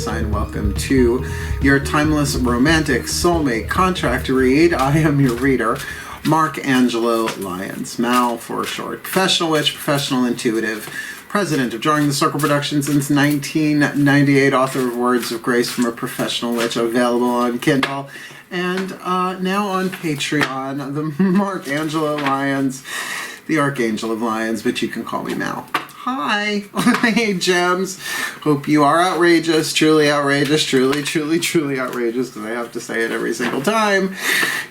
sign. Welcome to your Timeless Romantic Soulmate Contract Read. I am your reader, Mark Angelo Lyons. Mal for short. Professional witch, professional intuitive, president of Drawing the Circle Productions since 1998, author of Words of Grace from a Professional Witch, available on Kindle and now on Patreon. The Mark Angelo Lyons, the Archangel of Lions, but you can call me Mal. Hi. Hey, gems. Hope you are outrageous, truly outrageous, truly outrageous, because I have to say it every single time.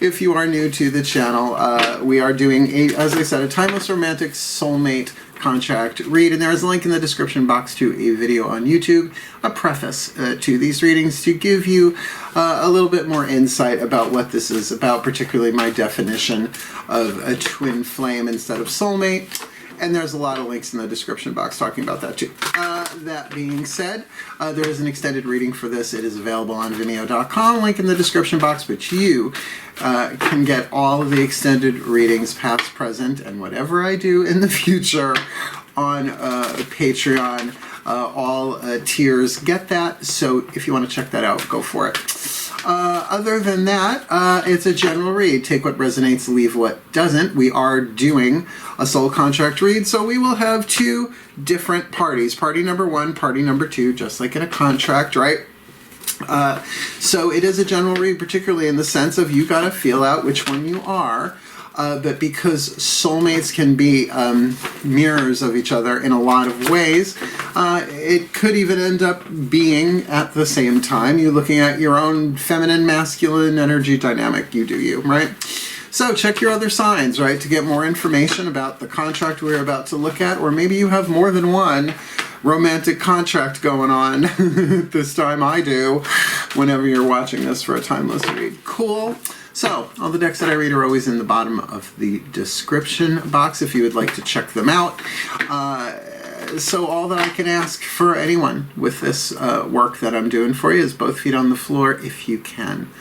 If you are new to the channel, we are doing, as I said, a Timeless Romantic Soulmate Contract Read, and there is a link in the description box to a video on YouTube, a preface to these readings to give you a little bit more insight about what this is about, particularly my definition of a twin flame instead of soulmate. And there's a lot of links in the description box talking about that too. That being said, there is an extended reading for this. It is available on VIMEO.com, link in the description box, but you can get all of the extended readings, past, present, and whatever I do in the future on Patreon. All tiers get that, so if you want to check that out, go for it. Other than that, it's a general read. Take what resonates, leave what doesn't. We are doing a soul contract read, so we will have two different parties. Party number one, party number two, just like in a contract, right? So it is a general read, particularly in the sense of you got to feel out which one you are. But because soulmates can be mirrors of each other in a lot of ways, it could even end up being, at the same time, you looking at your own feminine, masculine energy dynamic. You do you, right? So check your other signs, right, to get more information about the contract we're about to look at, or maybe you have more than one romantic contract going on. This time I do, whenever you're watching this for a timeless read. Cool. So, all the decks that I read are always in the bottom of the description box if you would like to check them out. So all that I can ask for anyone with this work that I'm doing for you is both feet on the floor if you can.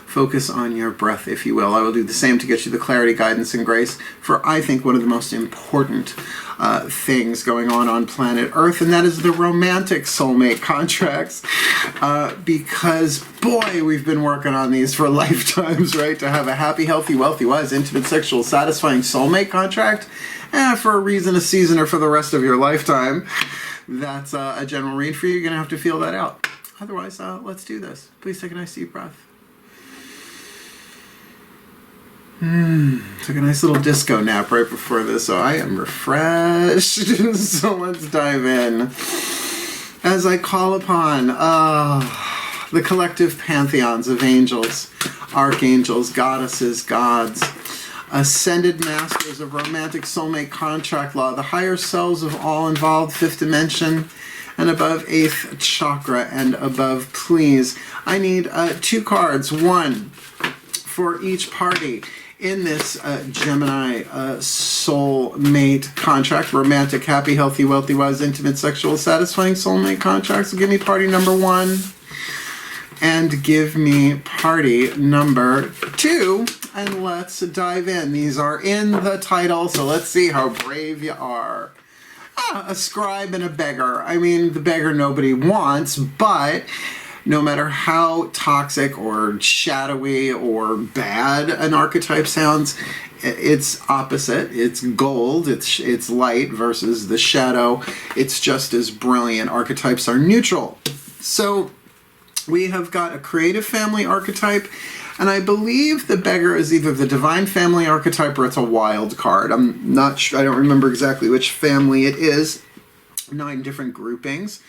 Focus on your breath, if you will. I will do the same to get you the clarity, guidance, and grace for, I think, one of the most important things going on planet Earth, and that is the romantic soulmate contracts. Because, boy, we've been working on these for lifetimes, right? To have a happy, healthy, wealthy, wise, intimate, sexual, satisfying soulmate contract, for a reason, a season, or for the rest of your lifetime. That's a general read for you. You're going to have to feel that out. Otherwise, let's do this. Please take a nice deep breath. Took a nice little disco nap right before this, so I am refreshed. So let's dive in. As I call upon the collective pantheons of angels, archangels, goddesses, gods, ascended masters of romantic soulmate contract law, the higher selves of all involved, fifth dimension, and above eighth chakra and above, please. I need two cards, one for each party in this Gemini soulmate contract, romantic, happy, healthy, wealthy, wise, intimate, sexual, satisfying soulmate contracts. So give me party number one and give me party number two, and let's dive in. These are in the title, so let's see how brave you are. A scribe and a beggar. I mean, the beggar nobody wants, but no matter how toxic or shadowy or bad an archetype sounds, it's opposite. It's gold. It's light versus the shadow. It's just as brilliant. Archetypes are neutral. So we have got a creative family archetype, and I believe the beggar is either the divine family archetype or it's a wild card. I'm not sure. I don't remember exactly which family it is. 9 different groupings.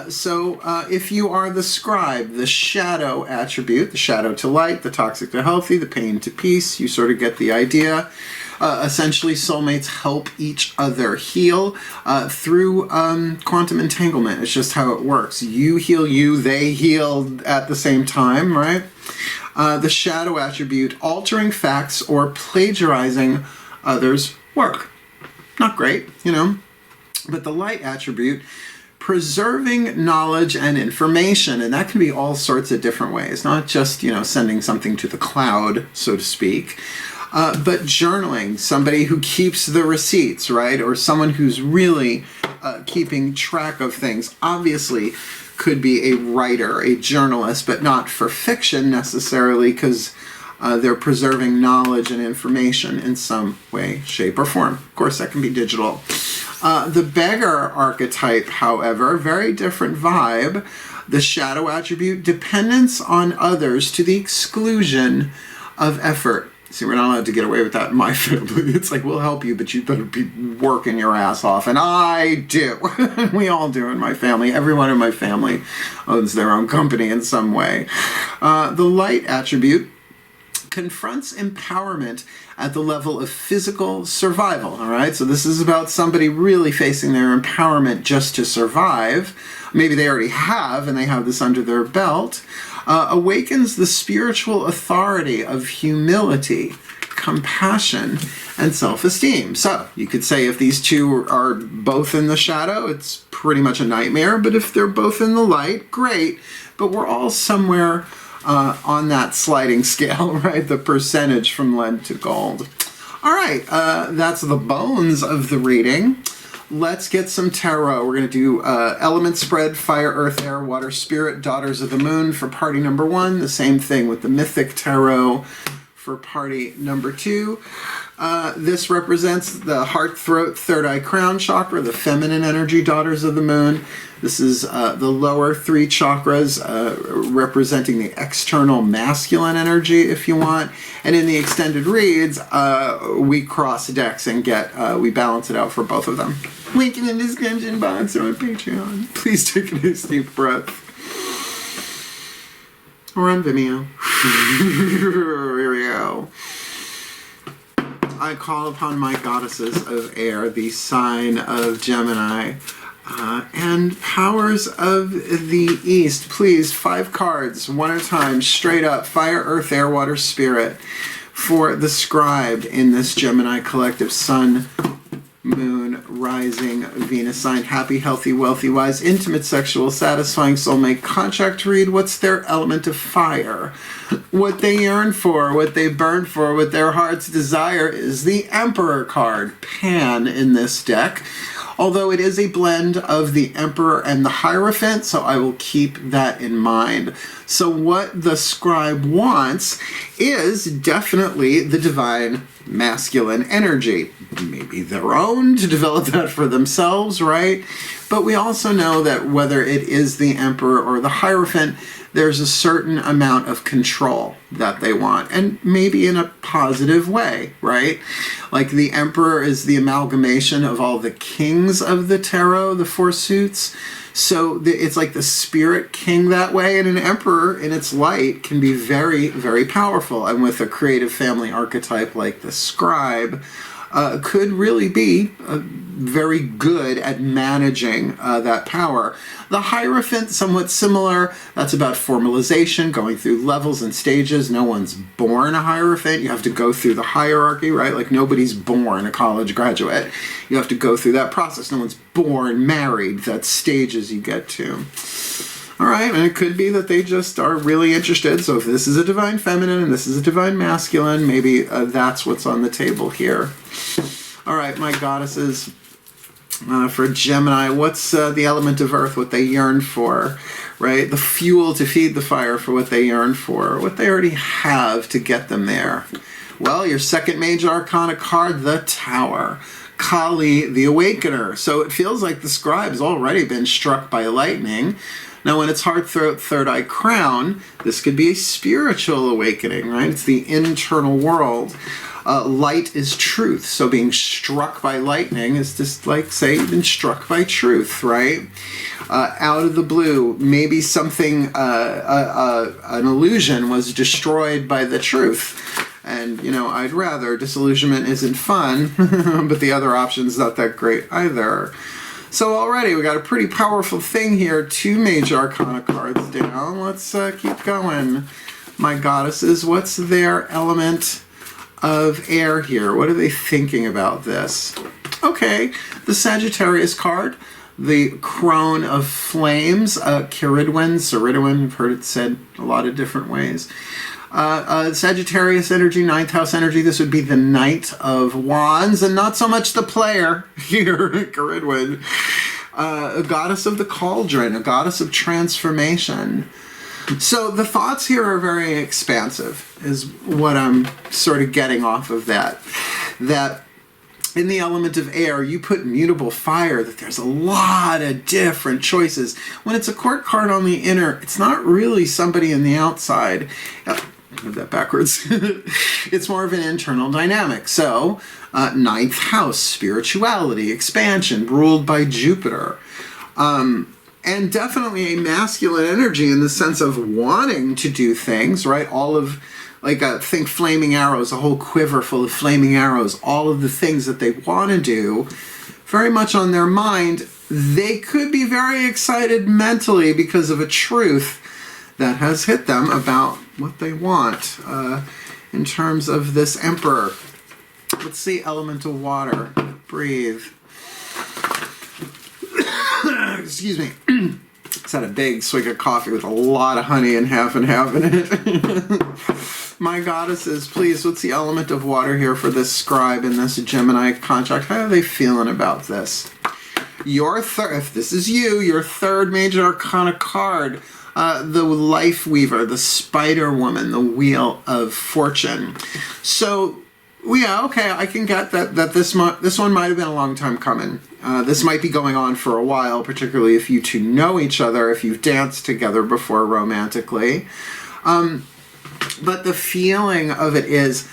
So if you are the scribe, the shadow attribute, the shadow to light, the toxic to healthy, the pain to peace, you sort of get the idea. Essentially, soulmates help each other heal through quantum entanglement. It's just how it works. You heal you, they heal at the same time, right? The shadow attribute, altering facts or plagiarizing others' work. Not great, you know. But the light attribute, preserving knowledge and information, and that can be all sorts of different ways, not just, you know, sending something to the cloud, so to speak, but journaling, somebody who keeps the receipts, right, or someone who's really keeping track of things. Obviously, could be a writer, a journalist, but not for fiction necessarily, because they're preserving knowledge and information in some way, shape, or form. Of course, that can be digital. The beggar archetype, however, very different vibe. The shadow attribute, dependence on others to the exclusion of effort. See, we're not allowed to get away with that in my family. It's like, we'll help you, but you better be working your ass off. And I do. We all do in my family. Everyone in my family owns their own company in some way. The light attribute confronts empowerment at the level of physical survival, all right? So this is about somebody really facing their empowerment just to survive. Maybe they already have, and they have this under their belt. Awakens the spiritual authority of humility, compassion, and self-esteem. So you could say if these two are both in the shadow, it's pretty much a nightmare, but if they're both in the light, great. But we're all somewhere on that sliding scale, right? The percentage from lead to gold. All right, that's the bones of the reading. Let's get some tarot. We're going to do element spread, fire, earth, air, water, spirit, daughters of the moon for party number 1. The same thing with the mythic tarot for party number 2. This represents the heart, throat, third eye, crown chakra, the feminine energy, daughters of the moon. This is the lower 3 chakras representing the external masculine energy, if you want. And in the extended reads, we cross decks and we balance it out for both of them. Link in the description box or on Patreon. Please take a nice deep breath. Or on Vimeo. Here we go. I call upon my goddesses of air, the sign of Gemini, and powers of the east. Please, 5 cards, one at a time, straight up. Fire, earth, air, water, spirit. For the scribe in this Gemini collective, sun, moon, rising, Venus sign, happy, healthy, wealthy, wise, intimate, sexual, satisfying, soulmate, contract read. What's their element of fire? What they yearn for, what they burn for, what their heart's desire is the Emperor card, Pan, in this deck. Although it is a blend of the Emperor and the Hierophant, so I will keep that in mind. So what the scribe wants is definitely the divine masculine energy. Maybe their own, to develop that for themselves, right? But we also know that whether it is the Emperor or the Hierophant, there's a certain amount of control that they want, and maybe in a positive way, right? Like the Emperor is the amalgamation of all the kings of the tarot, the 4 suits. So it's like the spirit king that way, and an Emperor in its light can be very, very powerful. And with a creative family archetype like the scribe, could really be very good at managing that power. The Hierophant, somewhat similar. That's about formalization, going through levels and stages. No one's born a Hierophant. You have to go through the hierarchy, right? Like nobody's born a college graduate. You have to go through that process. No one's born married. That's stages you get to. All right, and it could be that they just are really interested. So if this is a divine feminine and this is a divine masculine, maybe that's what's on the table here. All right, my goddesses, for Gemini, what's the element of earth, what they yearn for, right? The fuel to feed the fire for what they yearn for, what they already have to get them there. Well, your second major arcana card, the Tower. Kali, the Awakener. So it feels like the scribe's already been struck by lightning. Now, when it's heart, throat, third eye, crown, this could be a spiritual awakening, right? It's the internal world. Light is truth, so being struck by lightning is just like, say, you've been struck by truth, right? Out of the blue, maybe something, an illusion was destroyed by the truth. And, you know, I'd rather. Disillusionment isn't fun, but the other option's not that great either. So already we got a pretty powerful thing here. 2 major arcana cards down. Let's keep going. My goddesses, what's their element of air here? What are they thinking about this? Okay, the Sagittarius card, the Crone of Flames, Ciridwen, I've heard it said a lot of different ways. Sagittarius energy, 9th house energy, this would be the Knight of Wands, and not so much the player here, Ciridwen. a goddess of the cauldron, a goddess of transformation. So the thoughts here are very expansive, is what I'm sort of getting off of that. That in the element of air, you put mutable fire, that there's a lot of different choices. When it's a court card on the inner, it's not really somebody in the outside. I have that backwards. It's more of an internal dynamic. So, ninth house, spirituality, expansion, ruled by Jupiter. And definitely a masculine energy in the sense of wanting to do things, right? All of, like, think flaming arrows, a whole quiver full of flaming arrows, all of the things that they want to do, very much on their mind. They could be very excited mentally because of a truth that has hit them about what they want in terms of this emperor. Let's see, elemental water. Breathe. Excuse me. Just had a big swig of coffee with a lot of honey and half in it. My goddesses, please, what's the element of water here for this scribe in this Gemini contract? How are they feeling about this? Your third, if this is you, your third major arcana card, the Life Weaver, the Spider Woman, the Wheel of Fortune. So, yeah, okay, I can get that this one might have been a long time coming. This might be going on for a while, particularly if you two know each other, if you've danced together before romantically. But the feeling of it is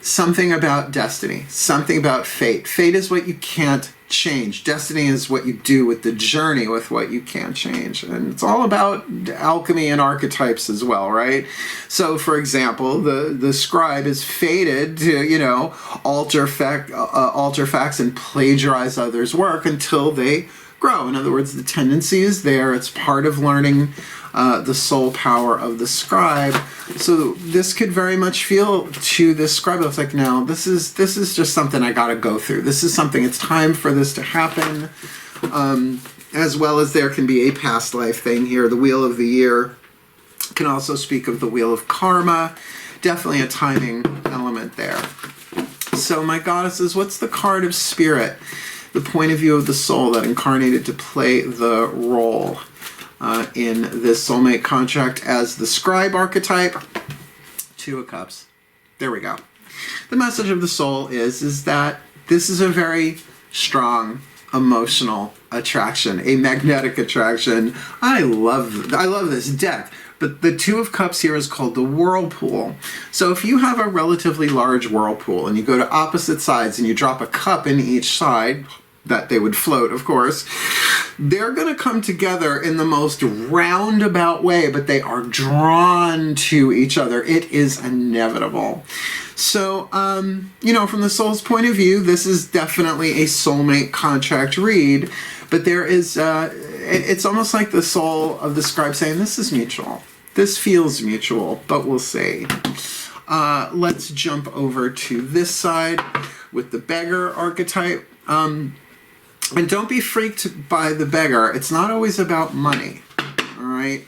something about destiny, something about fate. Fate is what you can't change. Destiny is what you do with the journey, with what you can't change. And it's all about alchemy and archetypes as well, right? So, for example, the scribe is fated to, you know, alter facts and plagiarize others' work until they grow. In other words, the tendency is there. It's part of learning the soul power of the scribe. So this could very much feel to this scribe, it's like, no, this is just something I gotta go through. This is something, it's time for this to happen. As well as there can be a past life thing here. The Wheel of the Year can also speak of the Wheel of Karma. Definitely a timing element there. So my goddesses, what's the card of spirit? The point of view of the soul that incarnated to play the role in this soulmate contract as the scribe archetype. Two of Cups. There we go. The message of the soul is that this is a very strong emotional attraction, a magnetic attraction. I love this deck. But the Two of Cups here is called the whirlpool. So if you have a relatively large whirlpool and you go to opposite sides and you drop a cup in each side, that they would float, of course, they're going to come together in the most roundabout way, but they are drawn to each other. It is inevitable. So, you know, from the soul's point of view, this is definitely a soulmate contract read, but there is, it's almost like the soul of the scribe saying, this is mutual. This feels mutual, but we'll see. Let's jump over to this side with the Beggar archetype. And don't be freaked by the beggar. It's not always about money, all right?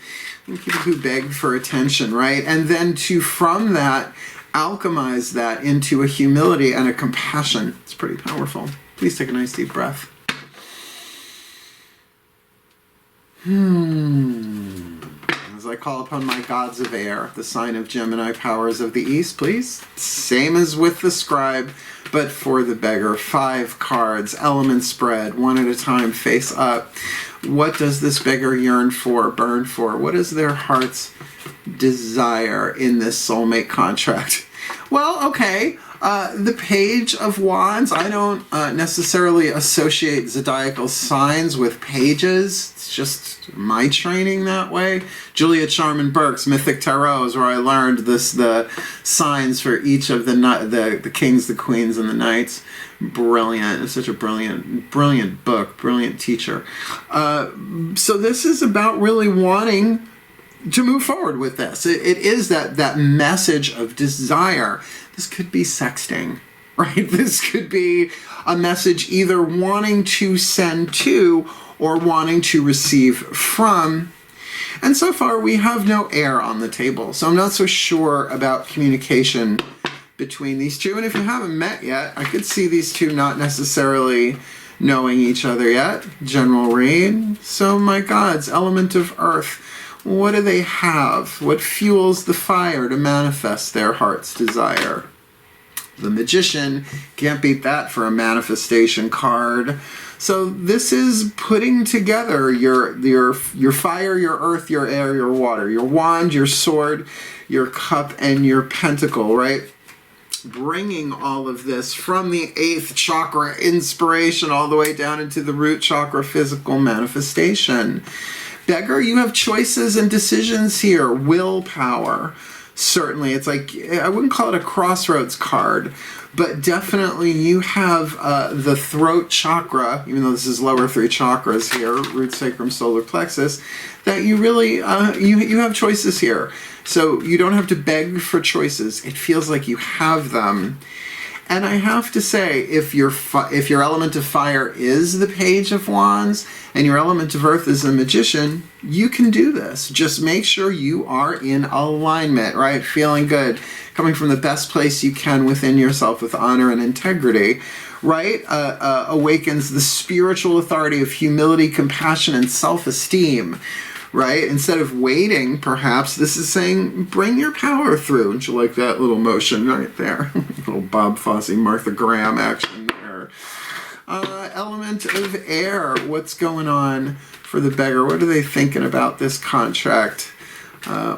People who beg for attention, right? And then to, from that, alchemize that into a humility and a compassion. It's pretty powerful. Please take a nice deep breath. As I call upon my gods of air, the sign of Gemini, powers of the East, please. Same as with the scribe, but for the beggar. 5 cards, element spread, one at a time, face up. What does this beggar yearn for, burn for? What is their heart's desire in this soulmate contract? Well, okay, the Page of Wands, I don't necessarily associate zodiacal signs with pages. It's just my training that way. Julia Charman Burke's Mythic Tarot is where I learned the signs for each of the kings, the queens, and the knights. Brilliant. It's such a brilliant book, brilliant teacher. So this is about really wanting to move forward with this. It is that message of desire. This could be sexting, right? This could be a message either wanting to send to or wanting to receive from. And so far we have no air on the table, so I'm not so sure about communication between these two. And if you haven't met yet, I could see these two not necessarily knowing each other yet. General read. So my gods, element of earth, what do they have? What fuels the fire to manifest their heart's desire? The Magician, can't beat that for a manifestation card. So this is putting together your fire, your earth, your air, your water, your wand, your sword, your cup, and your pentacle, right? Bringing all of this from the 8th chakra inspiration all the way down into the root chakra physical manifestation. Beggar, you have choices and decisions here. Willpower. Certainly, it's like, I wouldn't call it a crossroads card, but definitely you have the throat chakra, even though this is lower 3 chakras here, root, sacrum, solar plexus, that you really, you have choices here. So you don't have to beg for choices. It feels like you have them. And I have to say, if your element of fire is the Page of Wands and your element of earth is the Magician, you can do this. Just make sure you are in alignment, right? Feeling good, coming from the best place you can within yourself with honor and integrity, right? Awakens the spiritual authority of humility, compassion, and self-esteem. Right? Instead of waiting, perhaps, this is saying, bring your power through. Don't you like that little motion right there? Little Bob Fosse, Martha Graham action there. Element of air. What's going on for the Beggar? What are they thinking about this contract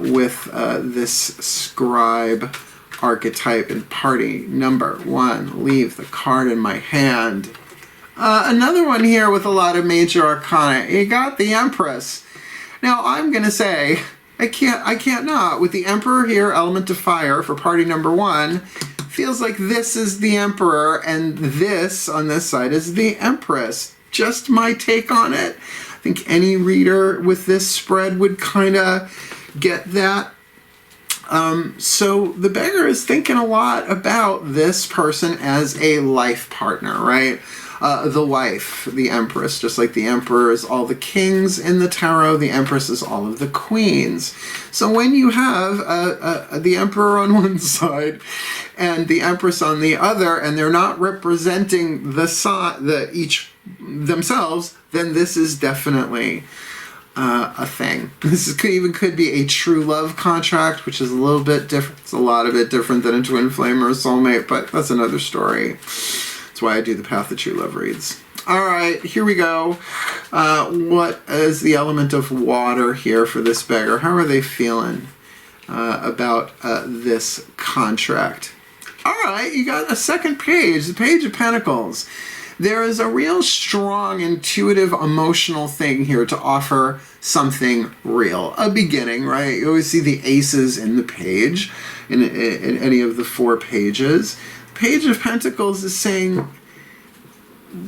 with this Scribe archetype in party number 1? Leave the card in my hand. Another one here with a lot of major arcana. You got the Empress. Now, I'm going to say, I can't not. With the Emperor here, element of fire for party number 1, feels like this is the Emperor and this on this side is the Empress. Just my take on it. I think any reader with this spread would kind of get that. So the Beggar is thinking a lot about this person as a life partner, right? The wife, the Empress, just like the Emperor is all the kings in the tarot, the Empress is all of the queens. So when you have the Emperor on one side and the Empress on the other, and they're not representing each themselves, then this is definitely a thing. This could be a true love contract, which is a little bit different. It's a lot of it different than a twin flame or a soulmate, but that's another story. That's why I do the Path of True Love reads. All right, here we go. What is the element of water here for this Beggar? How are they feeling about this contract? All right, you got a second page, the Page of Pentacles. There is a real strong, intuitive, emotional thing here to offer something real. A beginning, right? You always see the aces in the page, in any of the 4 pages. Page of Pentacles is saying,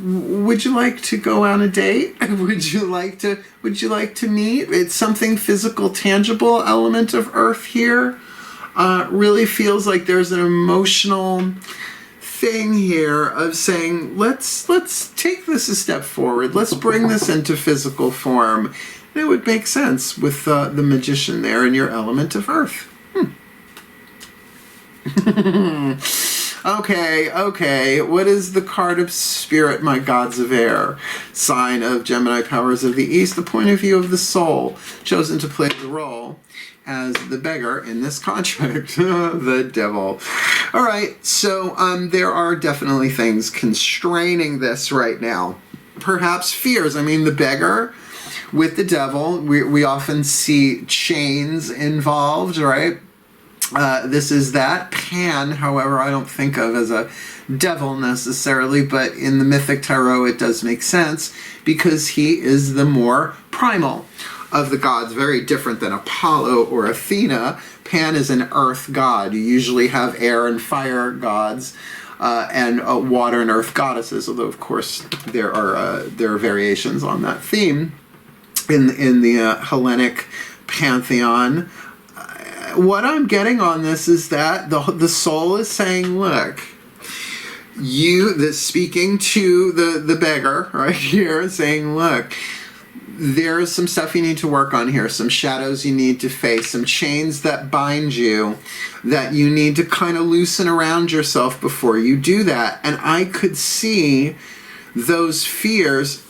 would you like to go on a date? Would you like to meet? It's something physical, tangible element of earth here. Really feels like there's an emotional thing here of saying, let's take this a step forward. Let's bring this into physical form. And it would make sense with the Magician there and your element of earth. Okay. What is the card of Spirit, my gods of air? Sign of Gemini, powers of the East, the point of view of the soul, chosen to play the role as the Beggar in this contract. The devil. All right, so there are definitely things constraining this right now. Perhaps fears. I mean, the Beggar with the devil, we often see chains involved, right? This is that. Pan, however, I don't think of as a devil necessarily, but in the mythic tarot it does make sense because he is the more primal of the gods, very different than Apollo or Athena. Pan is an earth god. You usually have air and fire gods and water and earth goddesses, although of course there are variations on that theme in the Hellenic pantheon. What I'm getting on this is that the soul is saying, look, speaking to the Beggar right here, saying, look, there's some stuff you need to work on here, some shadows you need to face, some chains that bind you that you need to kind of loosen around yourself before you do that. And I could see those fears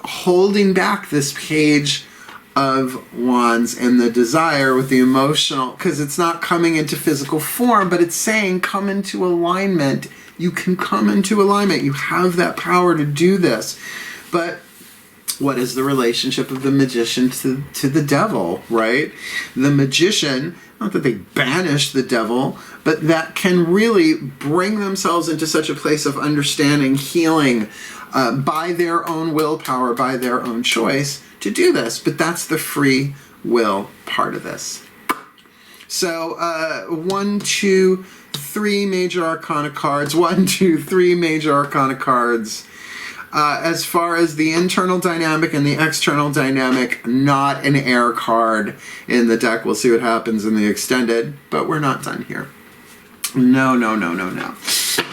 holding back this page of wands and the desire with the emotional, because it's not coming into physical form, but it's saying come into alignment. You can come into alignment. You have that power to do this. But what is the relationship of the magician to the devil, right? The magician, not that they banish the devil, but that can really bring themselves into such a place of understanding, healing, by their own willpower, by their own choice to do this. But that's the free will part of this. So 1, 2, 3 major arcana cards. 1, 2, 3 major arcana cards. As far as the internal dynamic and the external dynamic, not an air card in the deck. We'll see what happens in the extended, but we're not done here. No.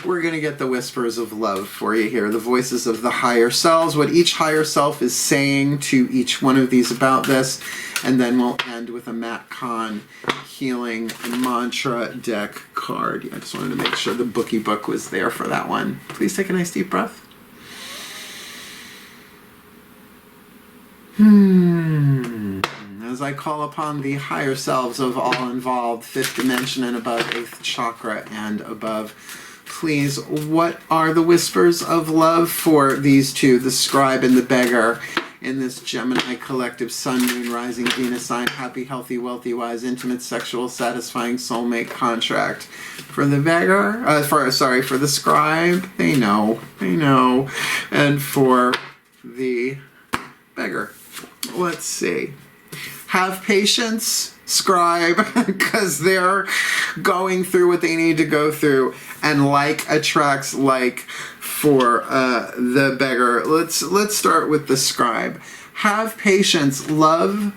We're going to get the whispers of love for you here, the voices of the higher selves, what each higher self is saying to each one of these about this, and then we'll end with a Matt Kahn healing mantra deck card. I just wanted to make sure the bookie book was there for that one. Please take a nice deep breath. As I call upon the higher selves of all involved, 5th dimension and above, 8th chakra and above, please, what are the whispers of love for these two, the Scribe and the Beggar, in this Gemini collective Sun, Moon, Rising, Venus sign, happy, healthy, wealthy, wise, intimate, sexual, satisfying soulmate contract? For the Beggar, for the Scribe, they know, and for the Beggar, let's see. Have patience, Scribe, because they're going through what they need to go through, and like attracts like for the Beggar. Let's start with the Scribe. Have patience. Love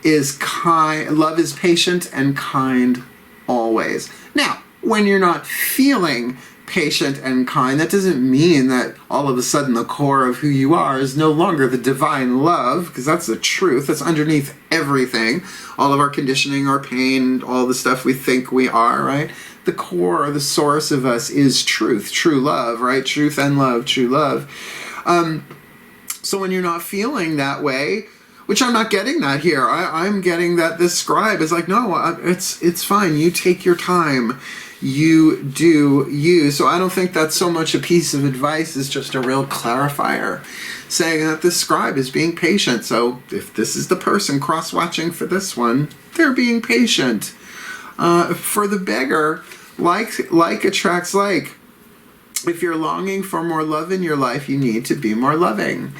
is kind. Love is patient and kind always. Now, when you're not feeling patient and kind, that doesn't mean that all of a sudden the core of who you are is no longer the divine love, because that's the truth. That's underneath everything. All of our conditioning, our pain, all the stuff we think we are, right? The core or the source of us is truth, true love, right? Truth and love, true love. So when you're not feeling that way, which I'm not getting that here. I'm getting that this Scribe is like, no, it's fine. You take your time. You do you. So I don't think that's so much a piece of advice as just a real clarifier, saying that the Scribe is being patient. So if this is the person cross-watching for this one, they're being patient. For the Beggar, like attracts like. If you're longing for more love in your life, you need to be more loving.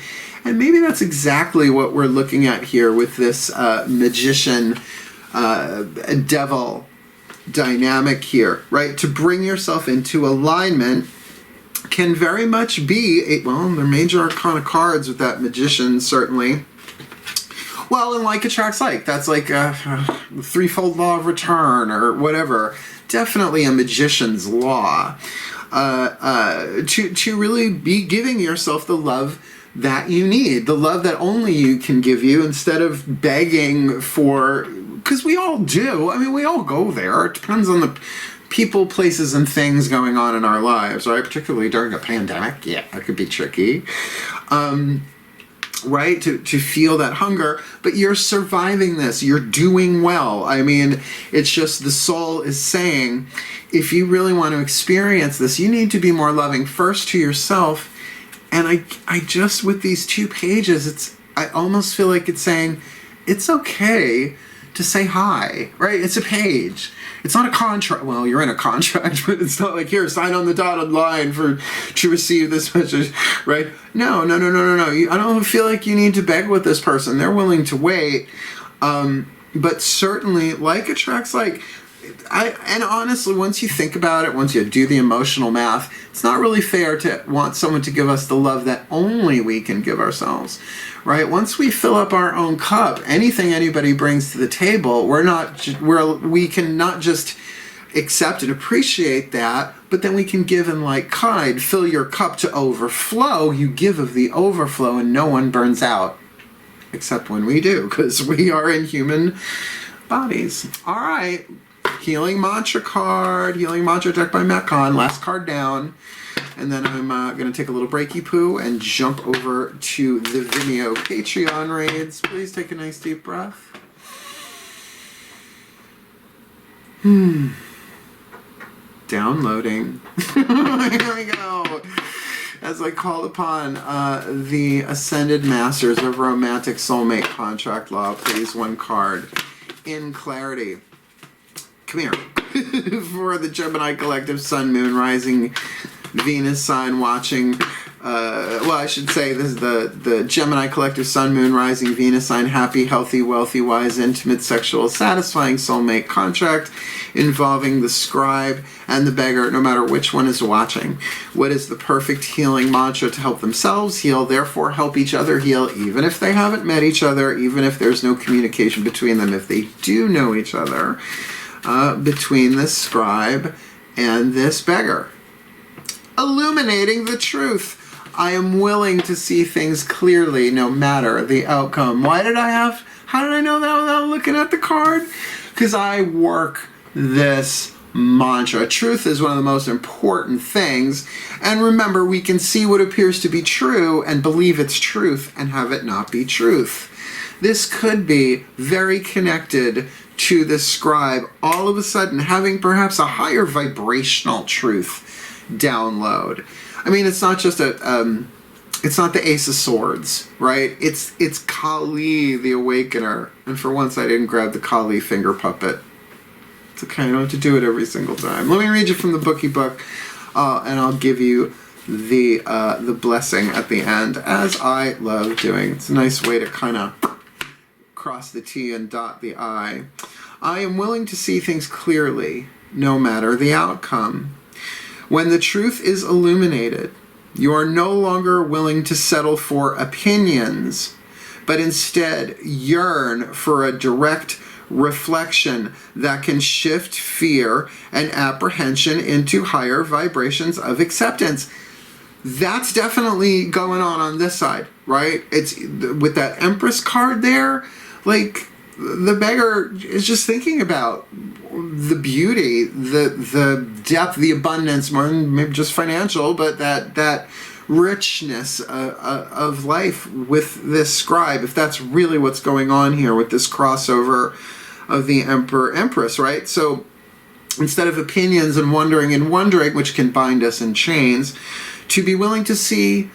And maybe that's exactly what we're looking at here with this magician devil dynamic here, right? To bring yourself into alignment can very much be, well, they're major arcana cards with that magician, certainly. Well, and like attracts like. That's like a threefold law of return or whatever. Definitely a magician's law. To really be giving yourself the love that you need, the love that only you can give you, instead of begging for, because we all do. I mean, we all go there. It depends on the people, places, and things going on in our lives, right? Particularly during a pandemic. Yeah, that could be tricky. Right? To feel that hunger, but you're surviving this. You're doing well. I mean, it's just the soul is saying, if you really want to experience this, you need to be more loving first to yourself. And I just, with these 2 pages, I almost feel like it's saying, it's okay to say hi, right? It's a page. It's not a contract. Well, you're in a contract, but it's not like, here, sign on the dotted line to receive this message, right? No. I don't feel like you need to beg with this person. They're willing to wait. But certainly, like attracts like. And honestly, once you think about it, once you do the emotional math, it's not really fair to want someone to give us the love that only we can give ourselves, right? Once we fill up our own cup, anything anybody brings to the table, we can not just accept and appreciate that, but then we can give in like kind. Fill your cup to overflow. You give of the overflow, and no one burns out, except when we do, because we are in human bodies. All right. Healing Mantra card. Healing Mantra deck by Matt Kahn. Last card down. And then I'm going to take a little breaky poo and jump over to the VIMEO Patreon raids. Please take a nice deep breath. Downloading. Here we go. As I call upon the Ascended Masters of Romantic Soulmate Contract Law, please, one card. In clarity. Come here. For the Gemini Collective Sun, Moon, Rising, Venus sign watching. Well, I should say this is the Gemini Collective Sun, Moon, Rising, Venus sign. Happy, healthy, wealthy, wise, intimate, sexual, satisfying soulmate contract involving the Scribe and the Beggar, no matter which one is watching. What is the perfect healing mantra to help themselves heal, therefore help each other heal, even if they haven't met each other, even if there's no communication between them, if they do know each other, between this Scribe and this Beggar. Illuminating the truth. I am willing to see things clearly no matter the outcome. How did I know that without looking at the card? Because I work this mantra. Truth is one of the most important things. And remember, we can see what appears to be true and believe it's truth and have it not be truth. This could be very connected to the Scribe all of a sudden having perhaps a higher vibrational truth download. I mean, it's not just it's not the Ace of Swords, right? It's Kali, the Awakener. And for once, I didn't grab the Kali finger puppet. It's okay, I don't have to do it every single time. Let me read you from the bookie book, and I'll give you the blessing at the end, as I love doing. It's a nice way to kind of cross the T and dot the I. I am willing to see things clearly, no matter the outcome. When the truth is illuminated, you are no longer willing to settle for opinions, but instead yearn for a direct reflection that can shift fear and apprehension into higher vibrations of acceptance. That's definitely going on this side, right? It's with that Empress card there, like the Beggar is just thinking about the beauty, the depth, the abundance, more than maybe just financial, but that richness of life with this Scribe, if that's really what's going on here with this crossover of the Emperor Empress, right? So instead of opinions and wondering, which can bind us in chains, to be willing to see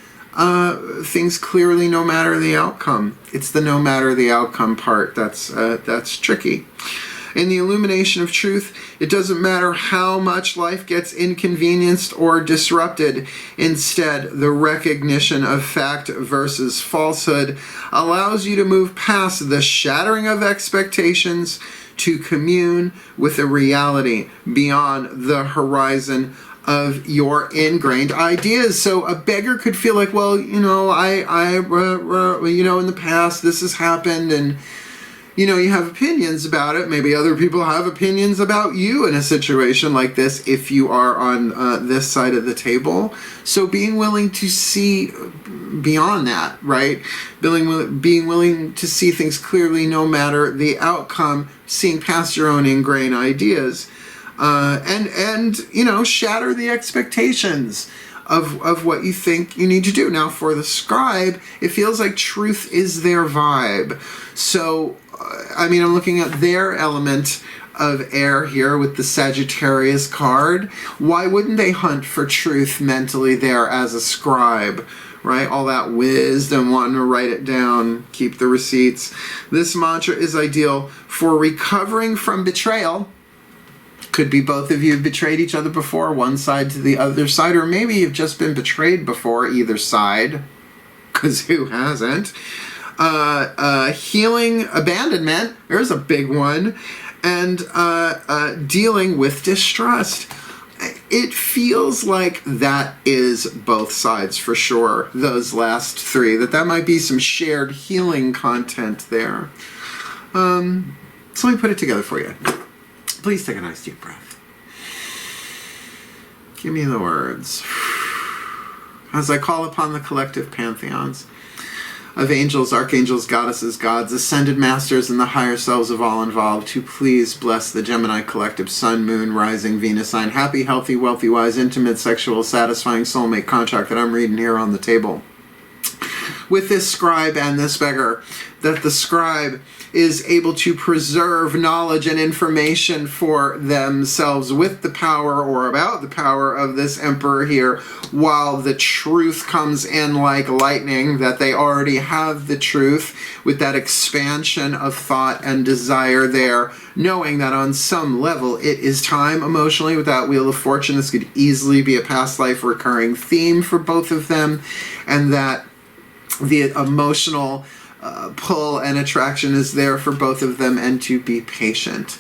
things clearly no matter the outcome. It's the no matter the outcome part that's tricky. In the illumination of truth, it doesn't matter how much life gets inconvenienced or disrupted. Instead, the recognition of fact versus falsehood allows you to move past the shattering of expectations to commune with a reality beyond the horizon of your ingrained ideas. So a Beggar could feel like, well, you know, in the past this has happened, and you know, you have opinions about it. Maybe other people have opinions about you in a situation like this if you are on this side of the table. So being willing to see beyond that, right? Being willing to see things clearly no matter the outcome, seeing past your own ingrained ideas, and you know, shatter the expectations of what you think you need to do. Now for the Scribe, it feels like truth is their vibe. So I mean, I'm looking at their element of air here with the Sagittarius card. Why wouldn't they hunt for truth mentally there as a Scribe, right? All that wisdom, wanting to write it down, keep the receipts. This mantra is ideal for recovering from betrayal. Could be both of you have betrayed each other before, one side to the other side, or maybe you've just been betrayed before, either side, because who hasn't? Healing abandonment, there's a big one, and dealing with distrust. It feels like that is both sides for sure, those last three, that might be some shared healing content there. So let me put it together for you. Please take a nice deep breath. Give me the words. As I call upon the collective pantheons, of angels, archangels, goddesses, gods, ascended masters, and the higher selves of all involved, to please bless the Gemini collective sun, moon, rising, Venus sign, happy, healthy, wealthy, wise, intimate, sexual, satisfying soulmate contract that I'm reading here on the table. With this scribe and this beggar, that the scribe is able to preserve knowledge and information for themselves with the power, or about the power, of this emperor here, while the truth comes in like lightning, that they already have the truth with that expansion of thought and desire there, knowing that on some level it is time emotionally with that Wheel of Fortune. This could easily be a past life recurring theme for both of them, and that the emotional pull and attraction is there for both of them, and to be patient,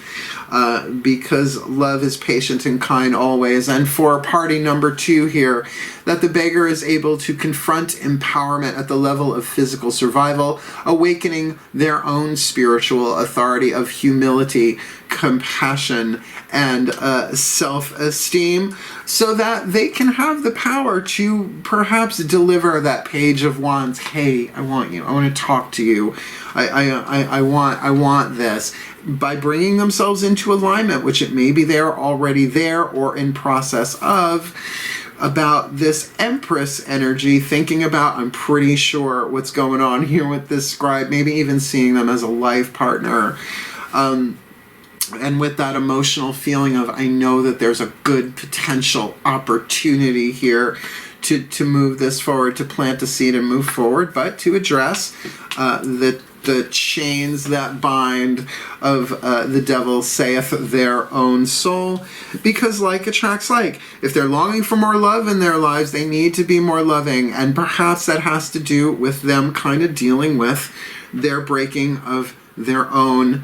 because love is patient and kind always. And for party number 2 here, that the beggar is able to confront empowerment at the level of physical survival, awakening their own spiritual authority of humility, compassion, and self-esteem, so that they can have the power to perhaps deliver that Page of Wands. Hey, I want you. I want to talk to you. I want this. By bringing themselves into alignment, which it may be they're already there or in process of, about this Empress energy, thinking about, I'm pretty sure, what's going on here with this scribe, maybe even seeing them as a life partner. And with that emotional feeling of, I know that there's a good potential opportunity here to move this forward, to plant a seed and move forward, but to address the chains that bind of the devil saith their own soul, because like attracts like. If they're longing for more love in their lives, they need to be more loving, and perhaps that has to do with them kind of dealing with their breaking of their own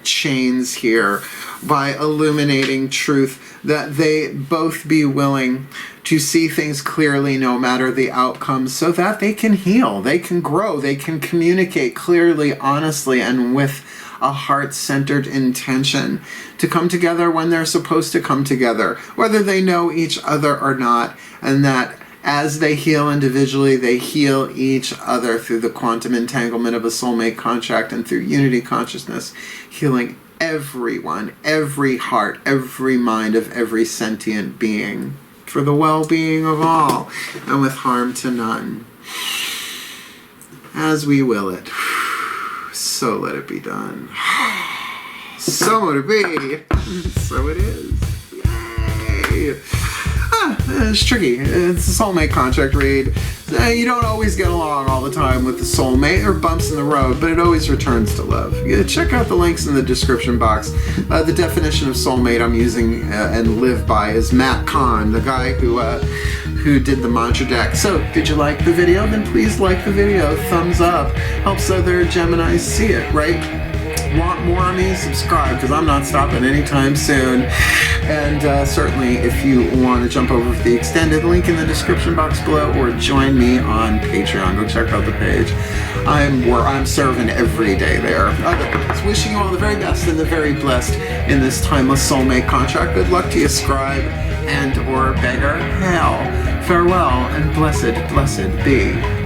chains here, by illuminating truth, that they both be willing to see things clearly no matter the outcome, so that they can heal, they can grow, they can communicate clearly, honestly, and with a heart-centered intention to come together when they're supposed to come together, whether they know each other or not, and that as they heal individually, they heal each other through the quantum entanglement of a soulmate contract, and through unity consciousness, healing everyone, every heart, every mind of every sentient being, for the well-being of all, and with harm to none. As we will it, so let it be done. So let it be. So it is. Yay! It's tricky. It's a soulmate contract read. You don't always get along all the time with the soulmate, or bumps in the road, but it always returns to love. Check out the links in the description box. The definition of soulmate I'm using and live by is Matt Kahn, the guy who did the mantra deck. So, did you like the video? Then please like the video. Thumbs up. Helps other Geminis see it, right? Want more of me? Subscribe, because I'm not stopping anytime soon. And certainly, if you want to jump over to the extended link in the description box below, or join me on Patreon, go check out the page. I'm serving every day there. Otherwise, wishing you all the very best and the very blessed in this timeless soulmate contract. Good luck to you, scribe and or beggar. Hail, farewell, and blessed, blessed be.